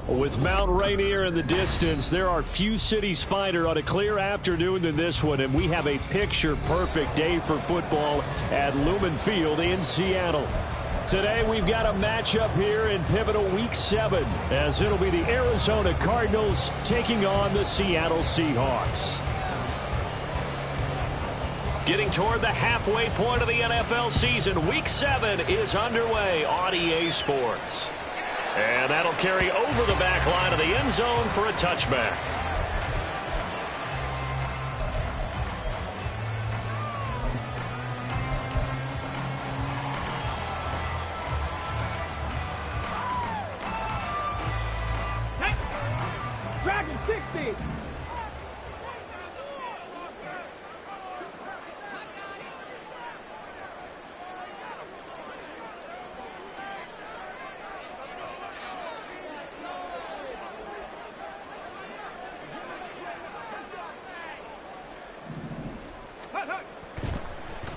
With Mount Rainier in the distance, there are few cities finer on a clear afternoon than this one, and we have a picture-perfect day for football at Lumen Field in Seattle. Today, we've got a matchup here in pivotal Week 7, as it'll be the Arizona Cardinals taking on the Seattle Seahawks. Getting toward the halfway point of the NFL season, Week 7 is underway on EA Sports. And that'll carry over the back line of the end zone for a touchback. Dragon 60.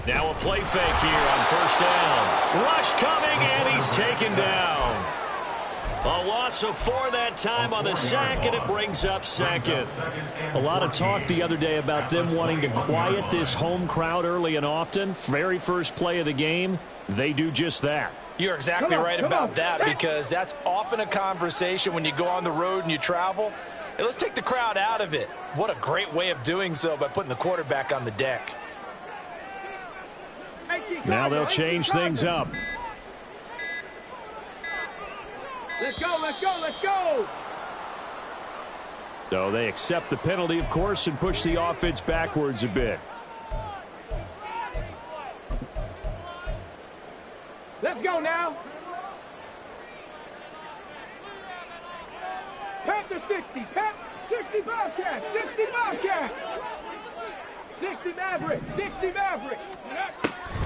Now a play fake here on first down. Rush coming, and he's taken down. A loss of 4 that time on the sack, and it brings up second. A lot of talk the other day about them wanting to quiet this home crowd early and often. Very first play of the game, they do just that. You're exactly right about that, because that's often a conversation when you go on the road and you travel. Hey, let's take the crowd out of it. What a great way of doing so by putting the quarterback on the deck. Now they'll change things up. Let's go, let's go, let's go! So they accept the penalty, of course, and push the offense backwards a bit. Let's go now! Panther 60, 60 Bobcat, 60 Bobcat! 60 Maverick, 60 Maverick!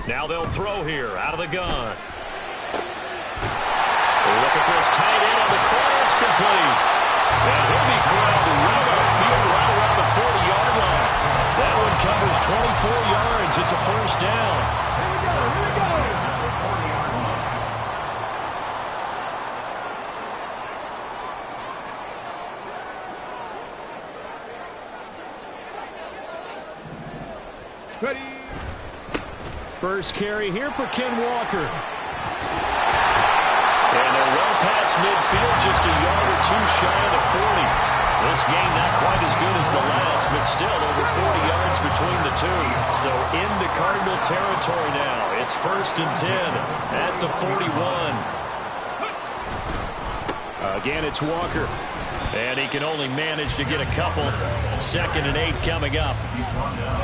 Now they'll throw here, out of the gun. Look at this tight end on the corner. It's complete. And he'll be corralled right on the field, right around the 40-yard line. That one covers 24 yards. It's a first down. Here we go, here we go! Ready? First carry here for Ken Walker. And they're well past midfield, just a yard or two shy of the 40. This game not quite as good as the last, but still over 40 yards between the two. So into Cardinal territory now. It's 1st and 10 at the 41. Again, it's Walker. And he can only manage to get a couple. 2nd and 8 coming up.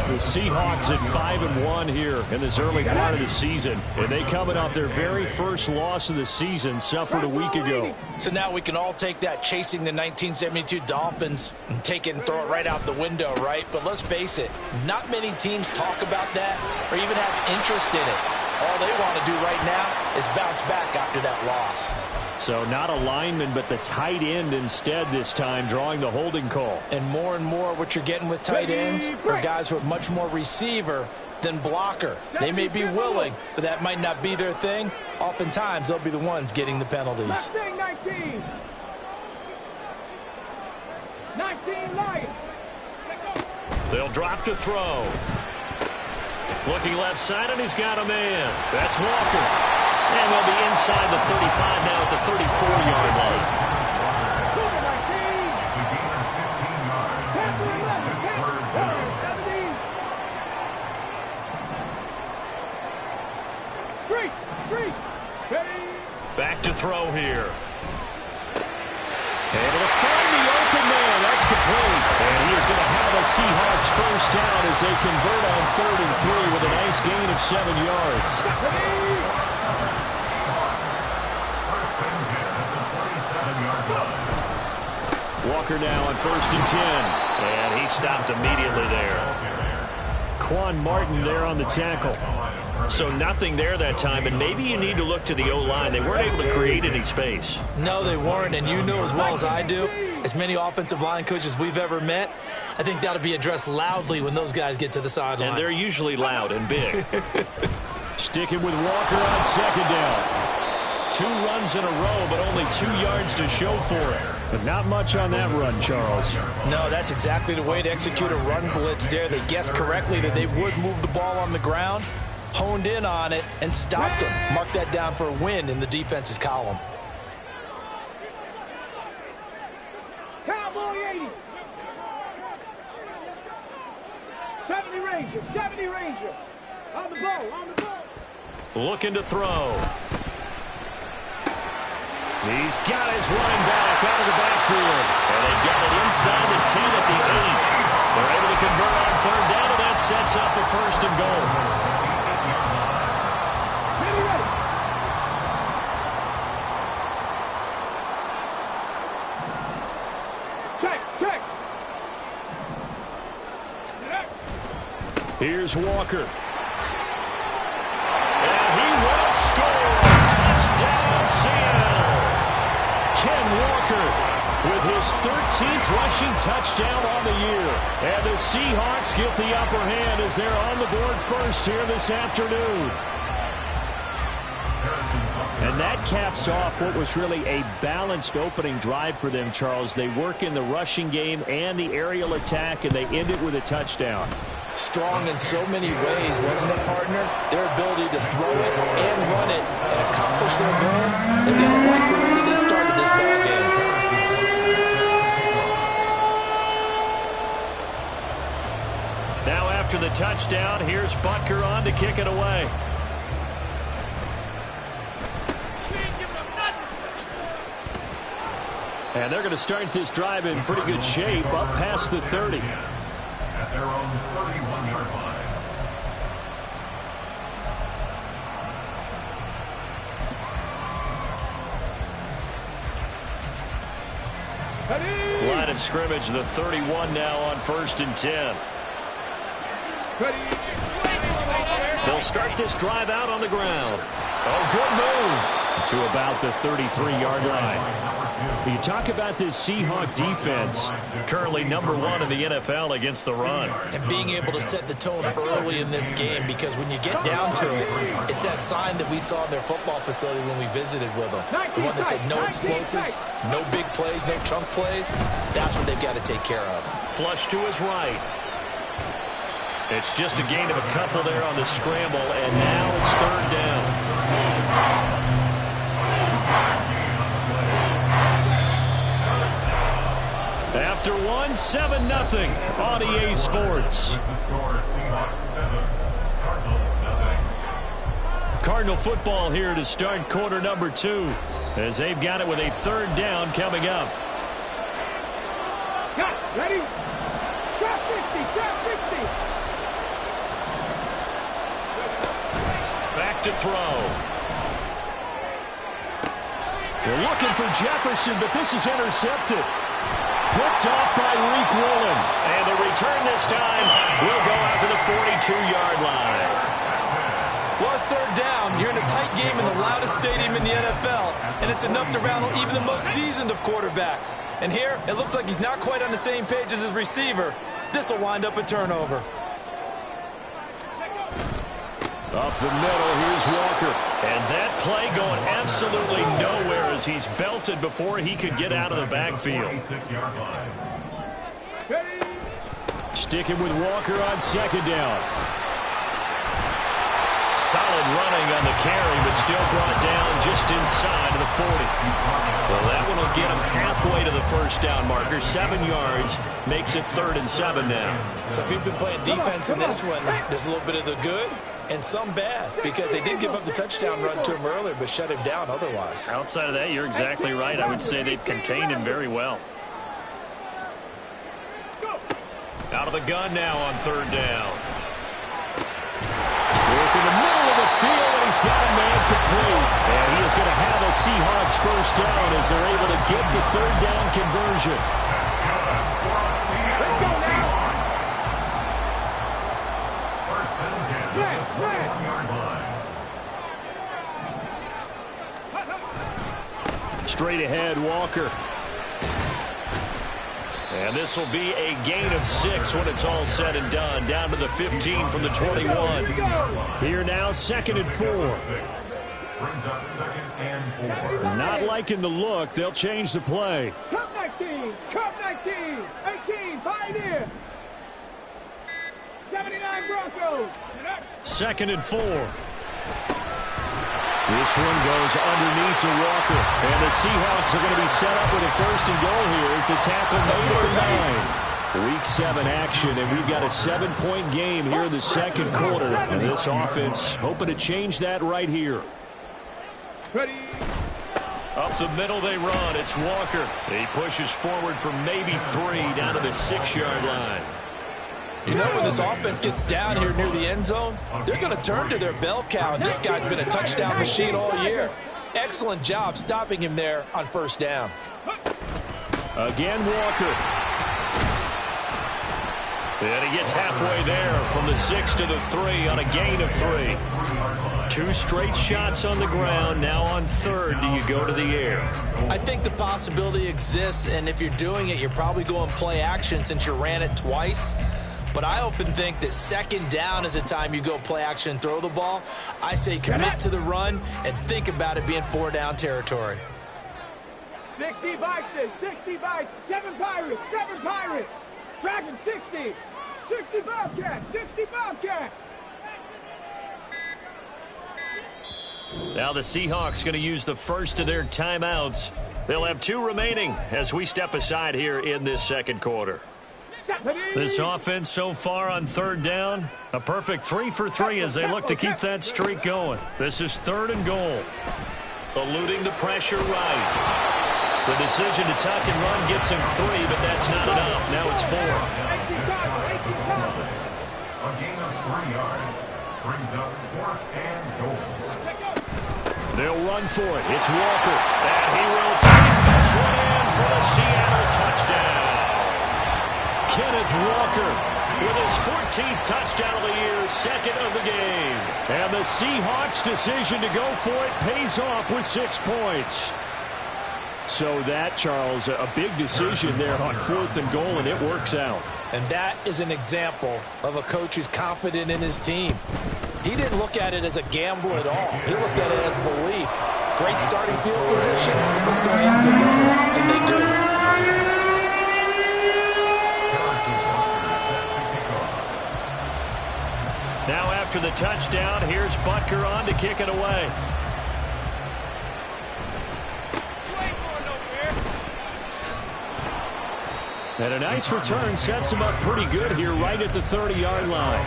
The Seahawks at 5-1 here in this early part of the season. And they coming off their very first loss of the season, suffered a week ago. So now we can all take that chasing the 1972 Dolphins and take it and throw it right out the window, right? But let's face it, not many teams talk about that or even have interest in it. All they want to do right now is bounce back after that loss. So not a lineman, but the tight end instead this time, drawing the holding call. And more what you're getting with tight ends are guys who are much more receiver than blocker. They may be willing, but that might not be their thing. Oftentimes, they'll be the ones getting the penalties. 19. 19 Lions. They'll drop to throw. Looking left side, and he's got a man. That's Walker. And they'll be inside the 35 now at the 34-yard line. Back to throw here. Able to find the open man. That's complete. And he is going to have a Seahawks first down as they convert on 3rd and 3 with a nice gain of 7 yards. Walker now on 1st and 10. And he stopped immediately there. Quan Martin there on the tackle. So nothing there that time, and maybe you need to look to the O-line. They weren't able to create any space. No, they weren't, and you know as well as I do, as many offensive line coaches we've ever met, I think that'll be addressed loudly when those guys get to the sideline. And they're usually loud and big. Sticking with Walker on 2nd down. 2 runs in a row, but only 2 yards to show for it. But not much on that run, Charles. No, that's exactly the way to execute a run blitz there. They guessed correctly that they would move the ball on the ground, honed in on it, and stopped them. Mark that down for a win in the defense's column. Cowboy 80. 70 Ranger, 70 Ranger. On the ball, on the ball. Looking to throw. He's got his running back out of the backfield. And they get it inside the 10 at the 8. They're able to convert on third down, and that sets up a 1st and goal. Ready, ready. Check, check. Here's Walker. And he will score. Touchdown, Seattle. Ken Walker with his 13th rushing touchdown on the year. And the Seahawks get the upper hand as they're on the board first here this afternoon. And that caps off what was really a balanced opening drive for them, Charles. They work in the rushing game and the aerial attack, and they end it with a touchdown. Strong in so many ways, wasn't it, partner? Their ability to throw it and run it and accomplish their goal. And they don't like the way that they started this ball game. Now after the touchdown, here's Butker on to kick it away. And they're going to start this drive in pretty good shape, up past the 30. At their own 31-yard line. Line of scrimmage, the 31 now on 1st and 10. They'll start this drive out on the ground. Oh, good move to about the 33-yard line. You talk about this Seahawk defense, currently #1 in the NFL against the run. And being able to set the tone early in this game, because when you get down to it, it's that sign that we saw in their football facility when we visited with them. The one that said no explosives, no big plays, no chunk plays. That's what they've got to take care of. Flush to his right. It's just a gain of a couple there on the scramble, and now it's 3rd down. After one, 7-0 on EA Sports. Cardinal football here to start quarter number 2, as they've got it with a 3rd down coming up. Got it. Ready? Drop 50, drop 50. Back to throw. They're looking for Jefferson, but this is intercepted. Picked off by Reek Woolen. And the return this time will go out to the 42-yard line. Well, it's 3rd down. You're in a tight game in the loudest stadium in the NFL, and it's enough to rattle even the most seasoned of quarterbacks. And here, it looks like he's not quite on the same page as his receiver. This will wind up a turnover. Up the middle, here's Walker. And that play going absolutely nowhere as he's belted before he could get out of the backfield. Sticking with Walker on 2nd down. Solid running on the carry, but still brought down just inside of the 40. Well, that one will get him halfway to the 1st down marker. 7 yards makes it 3rd and 7 now. So if you've been playing defense in this one, there's a little bit of the good and some bad, because they did give up the touchdown run to him earlier, but shut him down otherwise. Outside of that, you're exactly right. I would say they've contained him very well. Out of the gun now on 3rd down. Work in the middle of the field, and he's got a man complete. And he is going to have a Seahawks 1st down as they're able to get the 3rd down conversion. Let's go now. Straight ahead, Walker. And this will be a gain of 6 when it's all said and done. Down to the 15 from the 21. Here now, 2nd and 4. Brings up 2nd and 4. Not liking the look. They'll change the play. Come back. 19, Cup 19, 18, Pioneer. 79 Broncos. 2nd and 4. This one goes underneath to Walker. And the Seahawks are going to be set up with a 1st and goal here as the tackle made at the 9. Week 7 action, and we've got a 7-point game here in the 2nd quarter. And this offense hoping to change that right here. Ready. Up the middle they run. It's Walker. He pushes forward for maybe 3 down to the 6-yard line. You know, when this offense gets down here near the end zone, they're going to turn to their bell cow, and this guy's been a touchdown machine all year. Excellent job stopping him there on 1st down. Again, Walker. And he gets halfway there from the 6 to the 3 on a gain of 3. 2 straight shots on the ground. Now on 3rd, do you go to the air? I think the possibility exists, and if you're doing it, you're probably going play action since you ran it twice. But I often think that 2nd down is a time you go play action and throw the ball. I say commit to the run and think about it being 4-down territory. 60 Vikings, 60 Vikings, 7 Pirates, 7 Pirates. Dragon 60, 60 Bobcats, 60 Bobcats. Now the Seahawks going to use the first of their timeouts. They'll have 2 remaining as we step aside here in this 2nd quarter. This offense so far on 3rd down, a perfect 3 for 3 as they look to keep that streak going. This is 3rd and goal. Eluding the pressure right. The decision to tuck and run gets him 3, but that's not enough. Now it's 4th. A gain of 3 yards brings up 4th and goal. They'll run for it. It's Walker. And he will take this one in for the Seattle touchdown. Kenneth Walker with his 14th touchdown of the year, 2nd of the game. And the Seahawks' decision to go for it pays off with 6 points. So that, Charles, a big decision there on 4th and goal, and it works out. And that is an example of a coach who's confident in his team. He didn't look at it as a gamble at all. He looked at it as belief. Great starting field position. Let's go ahead and deliver. And they do. Now after the touchdown, here's Butker on to kick it away. And a nice return sets him up pretty good here right at the 30-yard line.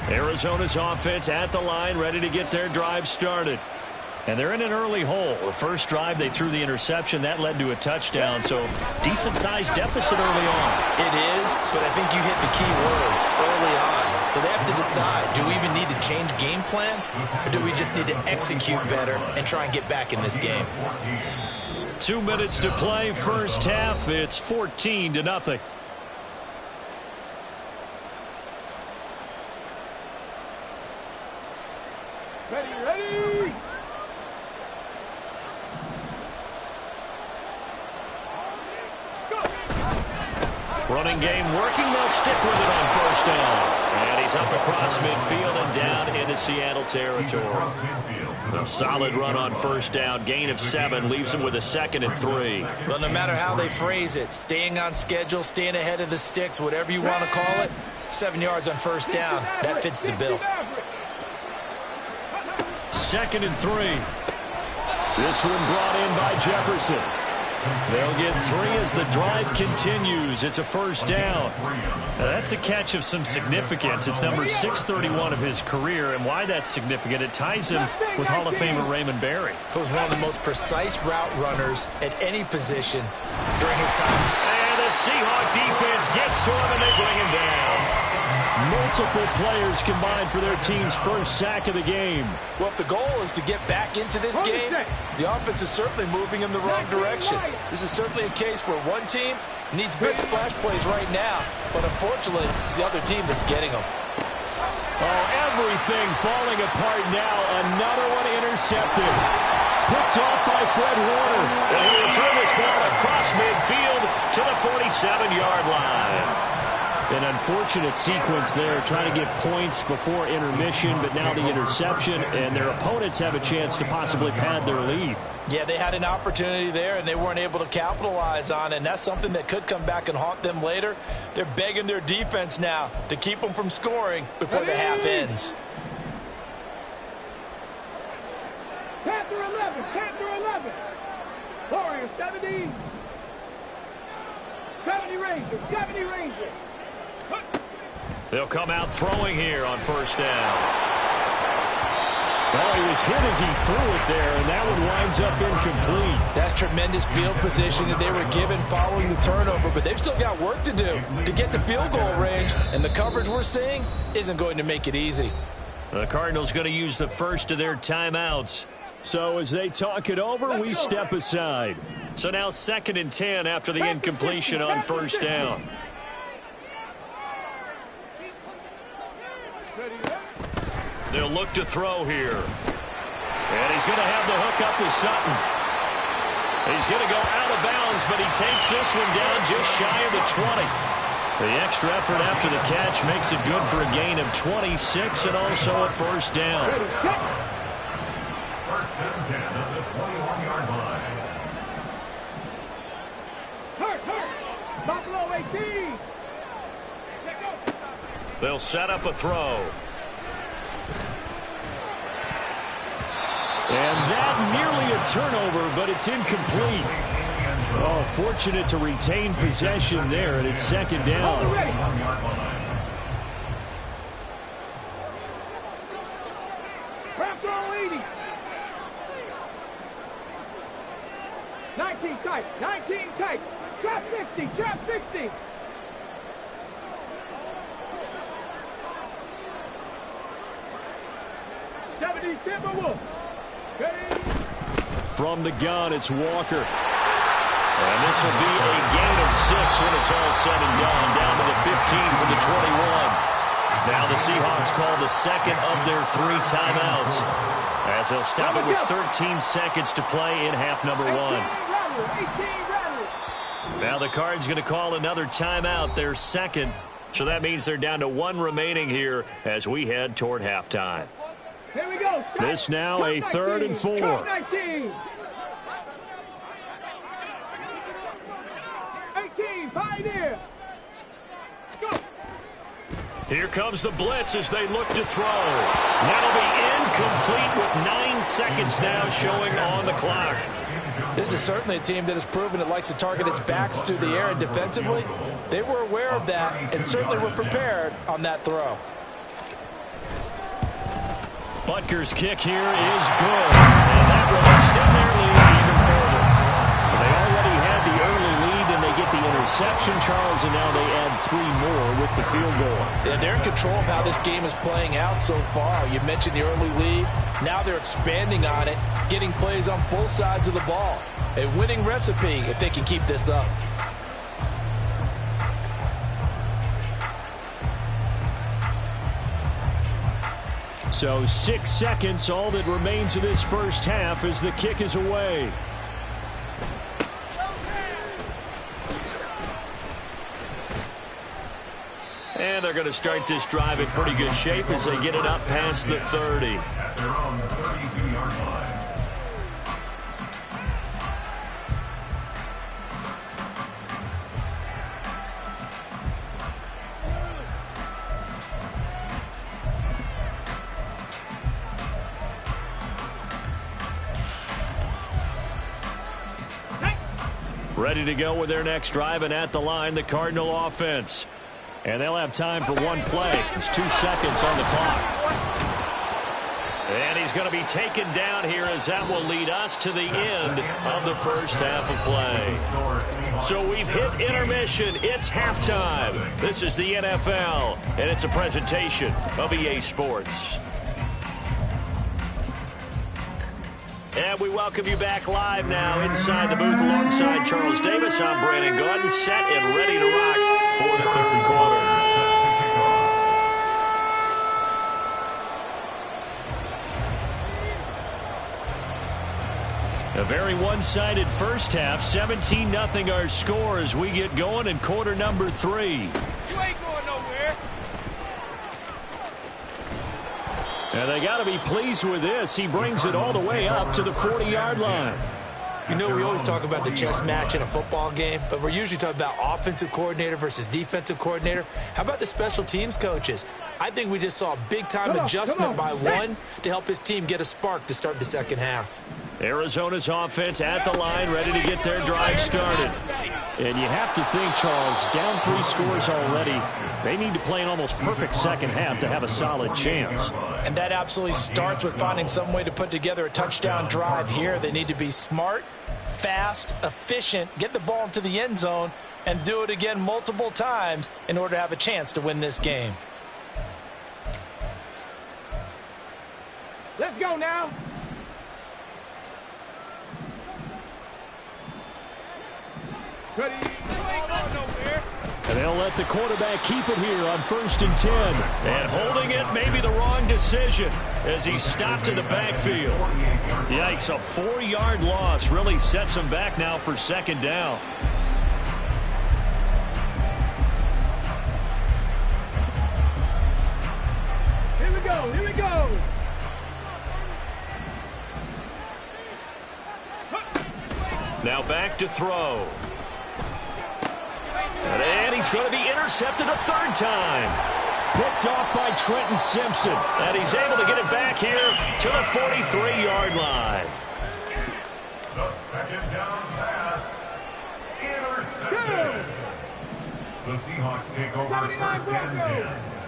Arizona's offense at the line, ready to get their drive started. And they're in an early hole. The first drive, they threw the interception. That led to a touchdown, so decent-sized deficit early on. It is, but I think you hit the key words early on. So they have to decide, do we even need to change game plan, or do we just need to execute better and try and get back in this game? 2 minutes to play, first half. It's 14-0. Ready. Running game working. They'll stick with it on 1st down. And he's up across midfield and down into Seattle territory. A solid run on 1st down. Gain of 7 leaves him with a 2nd and 3. Well, no matter how they phrase it, staying on schedule, staying ahead of the sticks, whatever you want to call it, 7 yards on 1st down, that fits the bill. 2nd and 3. This one brought in by Jefferson. They'll get 3 as the drive continues. It's a 1st down. Now, that's a catch of some significance. It's number 631 of his career, and why that's significant, it ties him with Hall of Famer Raymond Berry. He was one of the most precise route runners at any position during his time. And the Seahawk defense gets to him, and they bring him down. Multiple players combined for their team's first sack of the game. Well, if the goal is to get back into this game, the offense is certainly moving in the wrong direction. This is certainly a case where one team needs big splash plays right now, but unfortunately, it's the other team that's getting them. Oh, everything falling apart now. Another one intercepted. Picked off by Fred Warner. And he'll return this ball across midfield to the 47-yard line. An unfortunate sequence there, trying to get points before intermission, but now the interception, and their opponents have a chance to possibly pad their lead. Yeah, they had an opportunity there, and they weren't able to capitalize on it, and that's something that could come back and haunt them later. They're begging their defense now to keep them from scoring before the half ends. Panther 11, Panther 11. Warriors 70. 70 Rangers, 70 Rangers. They'll come out throwing here on first down. Well, he was hit as he threw it there, and that one winds up incomplete. That's tremendous field position that they were given following the turnover, but they've still got work to do to get to field goal range, and the coverage we're seeing isn't going to make it easy. The Cardinals going to use the first of their timeouts. So as they talk it over, we step aside. So now 2nd and 10 after the incompletion on first down. They'll look to throw here. And he's going to have the hook up to Sutton. He's going to go out of bounds, but he takes this one down just shy of the 20. The extra effort after the catch makes it good for a gain of 26 and also a first down. First and 10 at the 21-yard line. Hurt. Buffalo 18. They'll set up a throw. And that nearly a turnover, but it's incomplete. Oh, fortunate to retain possession there, and it's 2nd down. Raptor 80. 19 tight, 19 tight. Trap 60, trap 60. Timberwolves. From the gun, it's Walker. And this will be a gain of 6 when it's all said and done. Down to the 15 from the 21. Now the Seahawks call the 2nd of their 3 timeouts, as they'll stop it with 13 seconds to play in half number 1. Now the Cards going to call another timeout, their 2nd. So that means they're down to 1 remaining here as we head toward halftime. Here we go. This now a 3rd and 4. 18, 5 Go. Here comes the blitz as they look to throw. That'll be incomplete with 9 seconds now showing on the clock. This is certainly a team that has proven it likes to target its backs through the air, and defensively, they were aware of that and certainly were prepared on that throw. Butker's kick here is good, and that will extend their lead even further. They already had the early lead, and they get the interception, Charles, and now they add 3 more with the field goal. Yeah, they're in control of how this game is playing out so far. You mentioned the early lead. Now they're expanding on it, getting plays on both sides of the ball. A winning recipe if they can keep this up. So 6 seconds, all that remains of this first half as the kick is away. And they're going to start this drive in pretty good shape as they get it up past the 30. At their own 32-yard line. Ready to go with their next drive, and at the line, the Cardinal offense. And they'll have time for 1 play. There's 2 seconds on the clock. And he's going to be taken down here as that will lead us to the end of the first half of play. So we've hit intermission. It's halftime. This is the NFL, and it's a presentation of EA Sports. And we welcome you back live now inside the booth alongside Charles Davis. I'm Brandon Gordon, set and ready to rock for the 3rd quarter. A very one-sided first half, 17-0 our score as we get going in quarter number 3. You ain't going And they got to be pleased with this. He brings it all the way up to the 40-yard line. You know, we always talk about the chess match in a football game, but we're usually talking about offensive coordinator versus defensive coordinator. How about the special teams coaches? I think we just saw a big-time adjustment by one to help his team get a spark to start the second half. Arizona's offense at the line, ready to get their drive started. And you have to think, Charles, down 3 scores already. They need to play an almost perfect second half to have a solid chance. And that absolutely starts with finding some way to put together a touchdown drive here. They need to be smart, fast, efficient, get the ball into the end zone, and do it again multiple times in order to have a chance to win this game. Let's go now. Ready? And they'll let the quarterback keep it here on 1st and 10. And holding it may be the wrong decision as he stopped in the backfield. Yikes, a 4-yard loss really sets him back now for 2nd down. Here we go, here we go. Now back to throw. And he's going to be intercepted a 3rd time. Picked off by Trenton Simpson. And he's able to get it back here to the 43-yard line. The 2nd down pass. Intercepted. The Seahawks take over 1st and 10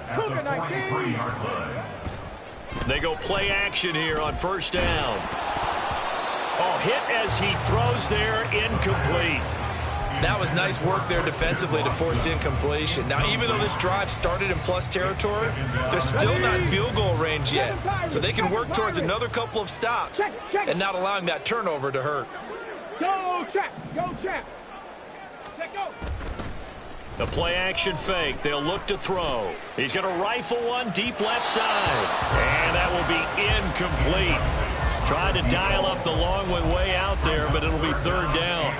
at the 43-yard line. They go play action here on 1st down. Oh, hit as he throws there, incomplete. That was nice work there defensively to force incompletion. Now, even though this drive started in plus territory, they're still not in field goal range yet. So they can work towards another couple of stops and not allowing that turnover to hurt. Go, check. Go, check. Let go. The play action fake. They'll look to throw. He's going to rifle one deep left side. And that will be incomplete. Tried to dial up the long one way out there, but it'll be 3rd down.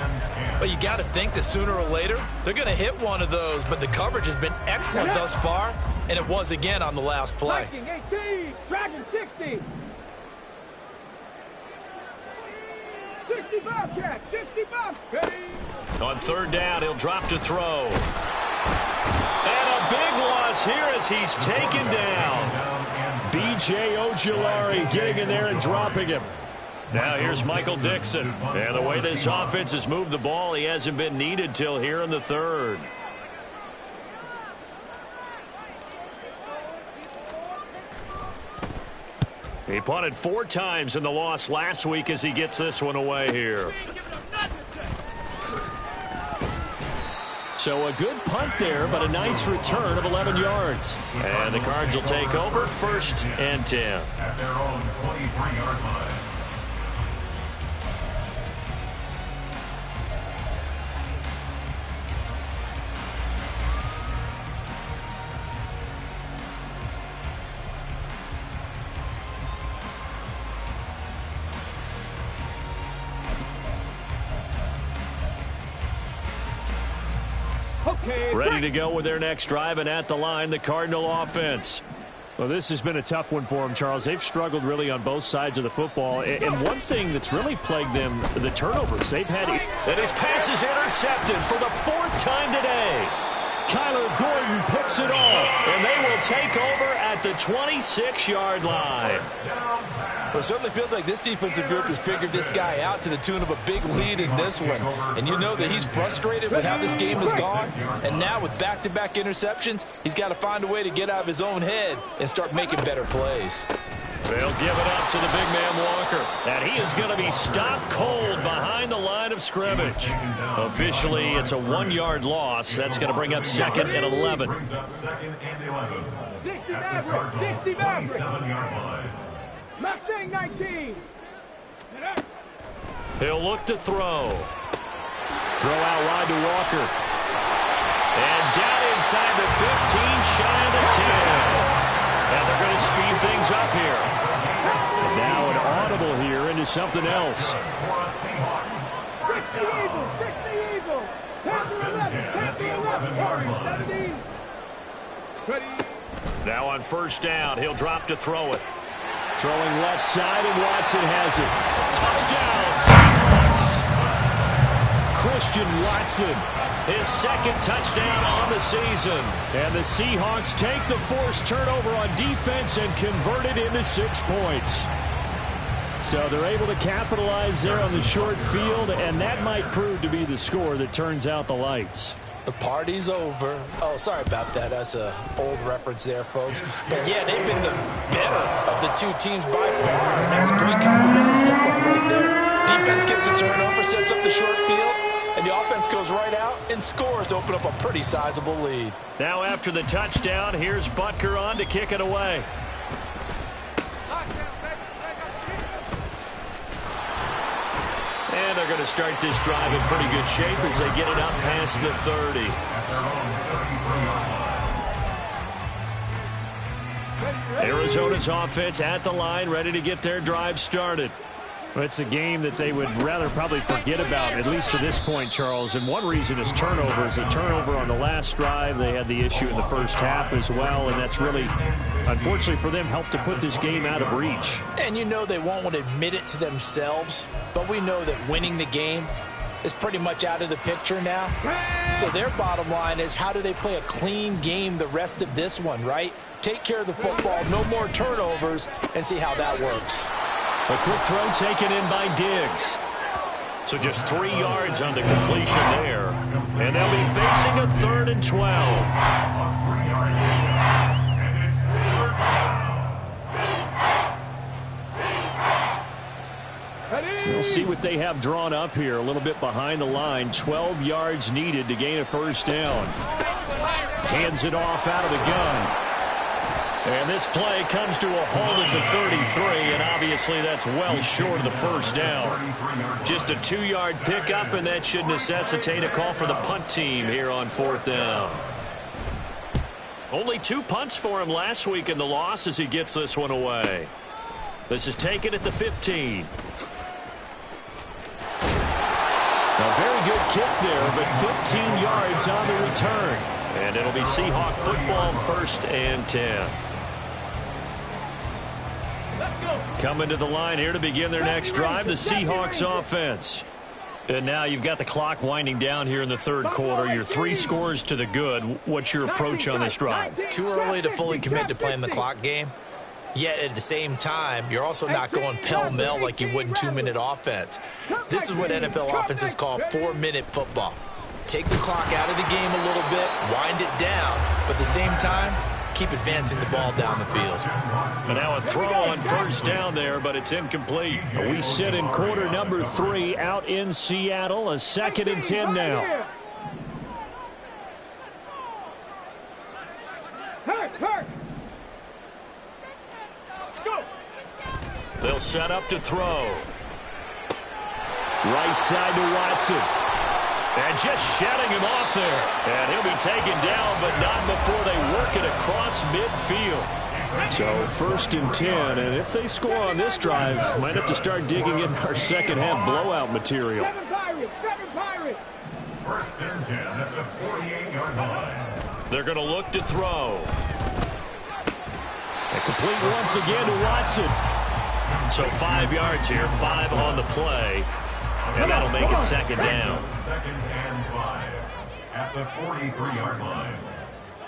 But you got to think that sooner or later, they're going to hit one of those. But the coverage has been excellent thus far, and it was again on the last play. Viking 18, Dragon 60. 60 Bobcat, 60 Bobcat. On 3rd down, he'll drop to throw. And a big loss here as he's taken down. B.J. Ojulari getting in there and dropping him. Now here's Michael Dixon. And the way this offense has moved the ball, he hasn't been needed till here in the 3rd. He punted 4 times in the loss last week as he gets this one away here. So a good punt there, but a nice return of 11 yards. And the Cards will take over 1st and 10. At their own 23-yard line. Ready to go with their next drive, and at the line, the Cardinal offense. Well, this has been a tough one for them, Charles. They've struggled really on both sides of the football. And one thing that's really plagued them, the turnovers. They've had it. And his pass is intercepted for the 4th time today. Kyler Gordon picks it off, and they will take over at the 26-yard line. Well, it certainly feels like this defensive group has figured this guy out to the tune of a big lead in this one. And you know that he's frustrated with how this game has gone. And now with back-to-back interceptions, he's got to find a way to get out of his own head and start making better plays. They'll give it up to the big man Walker. And he is going to be stopped cold behind the line of scrimmage. Officially, it's a 1-yard loss. That's going to bring up 2nd and 11. Brings up 2nd and 11. 60 At the Maverick, Cardinals 60 Maverick. 27-yard line. Mustang 19. He'll look to throw. Throw out wide to Walker. And down inside the 15, shy of the 10. And they're going to speed things up here. Now an audible here into something else. 60 Eagles, 60 Eagles. 10 to 11, 10 to 11. Hurry, 17. Ready. Now on 1st down, he'll drop to throw it. Throwing left side, and Watson has it. Touchdown, Seahawks! Christian Watson, his second touchdown on the season. And the Seahawks take the forced turnover on defense and convert it into 6 points. So they're able to capitalize there on the short field, and that might prove to be the score that turns out the lights. The party's over. Oh, sorry about that. That's an old reference there, folks. But, yeah, they've been the better of the two teams by far. And that's great complementary football right there. Defense gets the turnover, sets up the short field, and the offense goes right out and scores to open up a pretty sizable lead. Now after the touchdown, here's Butker on to kick it away. And they're going to start this drive in pretty good shape as they get it up past the 30. Arizona's offense at the line, ready to get their drive started. Well, it's a game that they would rather probably forget about, at least to this point, Charles. And one reason is turnovers. A turnover on the last drive. They had the issue in the first half as well, and that's really, unfortunately for them, helped to put this game out of reach. And you know they won't admit it to themselves, but we know that winning the game is pretty much out of the picture now. So their bottom line is, how do they play a clean game the rest of this one, right? Take care of the football, no more turnovers, and see how that works. A quick throw taken in by Diggs. So just 3 yards on the completion there. And they'll be facing a 3rd and 12. We'll see what they have drawn up here. A little bit behind the line. 12 yards needed to gain a first down. Hands it off out of the gun. And this play comes to a halt at the 33, and obviously that's well short of the first down. Just a 2-yard pickup, and that should necessitate a call for the punt team here on 4th down. Only 2 punts for him last week in the loss as he gets this one away. This is taken at the 15. A very good kick there, but 15 yards on the return. And it'll be Seahawk football, 1st and 10. Coming to the line here to begin their next drive, the Seahawks offense. And now you've got the clock winding down here in the 3rd quarter. You're 3 scores to the good. What's your approach on this drive? Too early to fully commit to playing the clock game. Yet at the same time, you're also not going pell-mell like you would in 2-minute offense. This is what NFL offenses call 4-minute football. Take the clock out of the game a little bit, wind it down, but at the same time, keep advancing the ball down the field. And now a throw on 1st down there, but it's incomplete. We sit in quarter number 3 out in Seattle. A 2nd and 10 now. They'll set up to throw. Right side to Watson. And just shutting him off there. And he'll be taken down, but not before they work it across midfield. So 1st and 10, and if they score on this drive, might have to start digging in our second half blowout material. 7 Pirates! 1st and 10 at the 48-yard line. They're going to look to throw. And complete once again to Watson. So 5 yards here, 5 on the play. And that'll make it 2nd down. 2nd and 5 at the 43-yard line.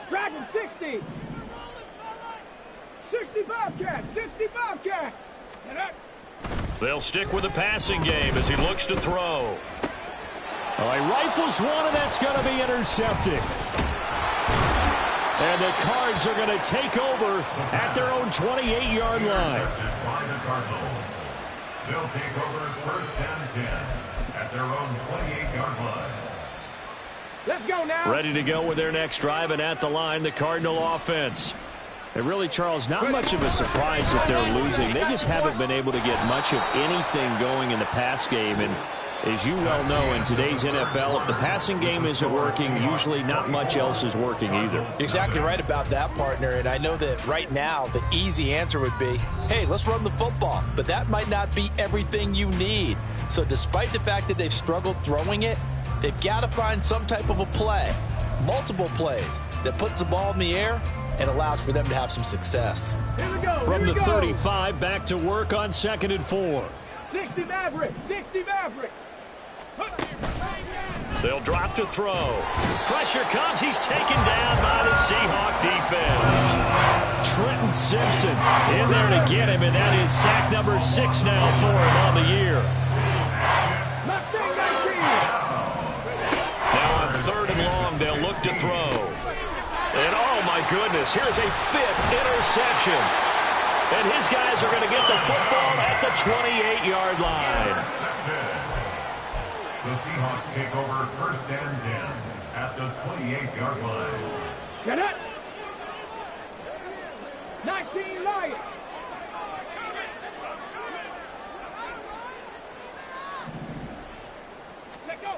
Dragon 60! 60 Bobcat! 60 Bobcat! They'll stick with the passing game as he looks to throw. Well, he rifles one, and that's going to be intercepted. And the Cards are going to take over at their own 28-yard line. They'll take over 1st and 10 at their own 28-yard line. Let's go now. Ready to go with their next drive, and at the line, the Cardinal offense. And really, Charles, not much of a surprise that they're losing. They just haven't been able to get much of anything going in the pass game. And as you well know, in today's NFL, if the passing game isn't working, usually not much else is working either. You're exactly right about that, partner. And I know that right now the easy answer would be, hey, let's run the football. But that might not be everything you need. So despite the fact that they've struggled throwing it, they've got to find some type of a play, multiple plays, that puts the ball in the air and allows for them to have some success. Here we go. From Here the we go. 35, back to work on 2nd and 4. 60 Maverick. 60 Maverick. They'll drop to throw. Pressure comes. He's taken down by the Seahawk defense. Trenton Simpson in there to get him, and that is sack number 6 now for him on the year. Now on 3rd and long, they'll look to throw. And oh my goodness, here's a 5th interception. And his guys are going to get the football at the 28-yard line. The Seahawks take over 1st and 10 at the 28-yard line. Get it. 19 Lions. Let go.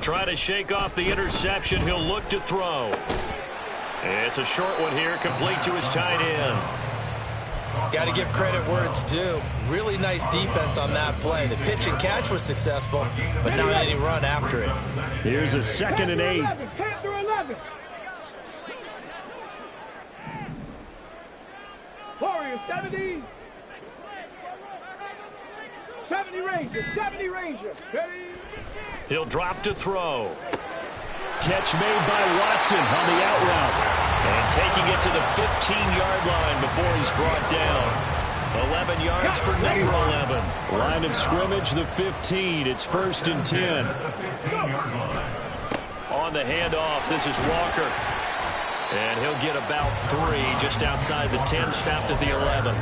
Try to shake off the interception. He'll look to throw. It's a short one here, complete to his tight end. Got to give credit where it's due. Really nice defense on that play. The pitch and catch was successful, but not any run after it. Here's a 2nd and 8. 10 through 11. Warriors 70. 70 Rangers. 70 Rangers. Ready? He'll drop to throw. Catch made by Watson on the out route. And taking it to the 15-yard line before he's brought down. 11 yards for number 11. Line of scrimmage, the 15. It's 1st and 10. On the handoff, this is Walker. And he'll get about 3 just outside the 10, snapped at the 11.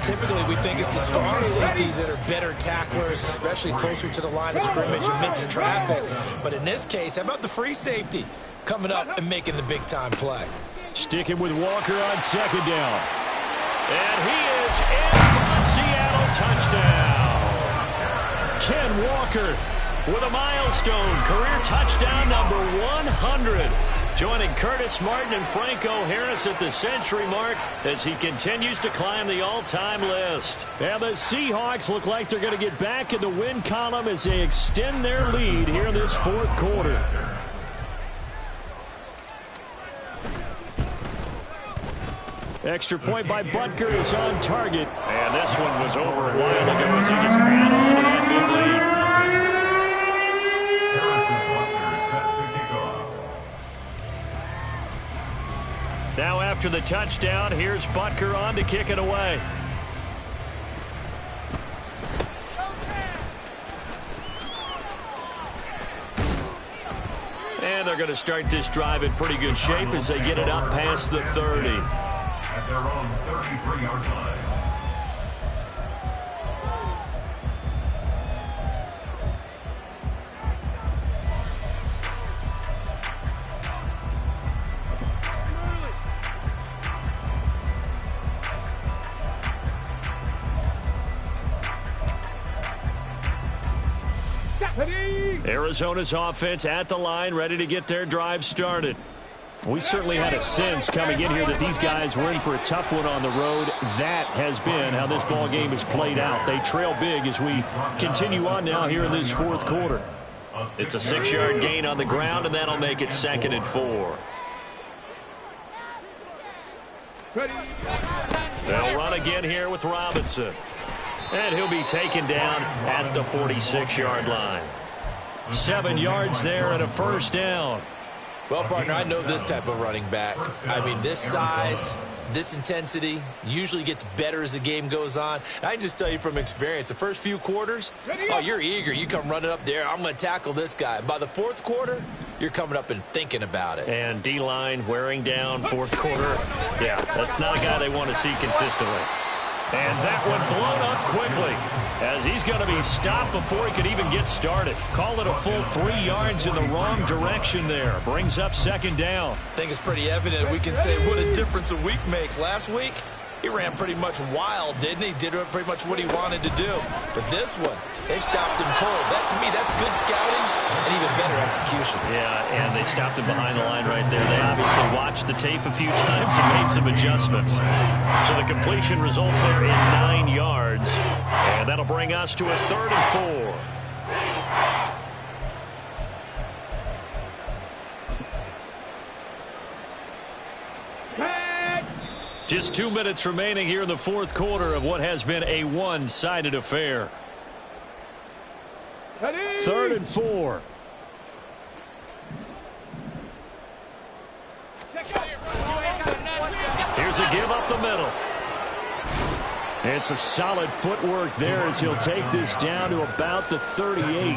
Typically, we think it's the strong safeties that are better tacklers, especially closer to the line of scrimmage amidst traffic. But in this case, how about the free safety coming up and making the big-time play? Sticking with Walker on 2nd down. And he is in for a Seattle touchdown. Ken Walker with a milestone career touchdown number 100. Joining Curtis Martin and Franco Harris at the century mark as he continues to climb the all-time list. And the Seahawks look like they're going to get back in the win column as they extend their lead here in this 4th quarter. Extra point by Butker is on target. And this one was over a while ago as he just ran on to that big lead. Now after the touchdown, here's Butker on to kick it away. And they're going to start this drive in pretty good shape as they get it up past the 30. At their own 33-yard line. Arizona's offense at the line, ready to get their drive started. We certainly had a sense coming in here that these guys were in for a tough one on the road. That has been how this ball game has played out. They trail big as we continue on now here in this 4th quarter. It's a 6-yard gain on the ground, and that'll make it 2nd and 4. They'll run again here with Robinson. And he'll be taken down at the 46-yard line. 7 yards there and a 1st down. Well, partner, I know this type of running back. I mean, this size, this intensity usually gets better as the game goes on. And I can just tell you from experience, the first few quarters, oh, you're eager. You come running up there, I'm going to tackle this guy. By the 4th quarter, you're coming up and thinking about it. And D-line wearing down 4th quarter. Yeah, that's not a guy they want to see consistently. And that one blown up quickly as he's going to be stopped before he could even get started. Call it a full 3 yards in the wrong direction there. Brings up 2nd down. I think it's pretty evident we can say what a difference a week makes. Last week, he ran pretty much wild, didn't he? Did pretty much what he wanted to do. But this one, they stopped him cold. That, to me, that's good scouting and even better execution. Yeah, and they stopped him behind the line right there. They obviously watched the tape a few times and made some adjustments. So the completion results there in 9 yards. And that'll bring us to a 3rd and 4. Just 2 minutes remaining here in the fourth quarter of what has been a one-sided affair. 3rd and 4. Here's a give up the middle. And some solid footwork there as he'll take this down to about the 38.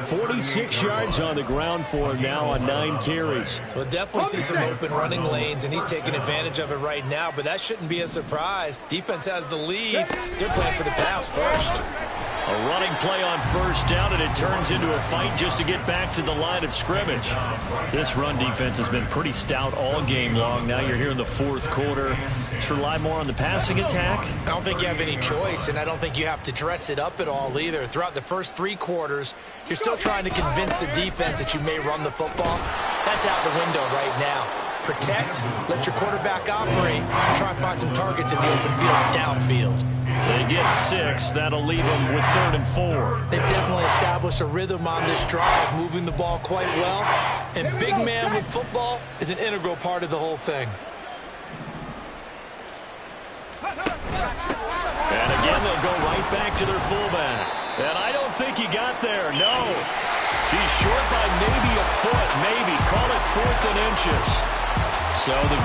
46 yards on the ground for him now on 9 carries. We'll definitely see some open running lanes, and he's taking advantage of it right now, but that shouldn't be a surprise. Defense has the lead. They're playing for the pass first. A running play on first down, and it turns into a fight just to get back to the line of scrimmage. This run defense has been pretty stout all game long. Now you're here in the fourth quarter. Let's rely more on the passing attack. I don't think you have any choice, and I don't think you have to dress it up at all either. Throughout the first 3 quarters, you're still trying to convince the defense that you may run the football. That's out the window right now. Protect, let your quarterback operate, and try and find some targets in the open field and downfield. They get 6. That'll leave them with 3rd and 4. They've definitely established a rhythm on this drive, moving the ball quite well. And big man with football is an integral part of the whole thing. And again, they'll go right back to their fullback. And I don't think he got there, no. He's short by maybe a foot, maybe. Call it 4th and inches. So the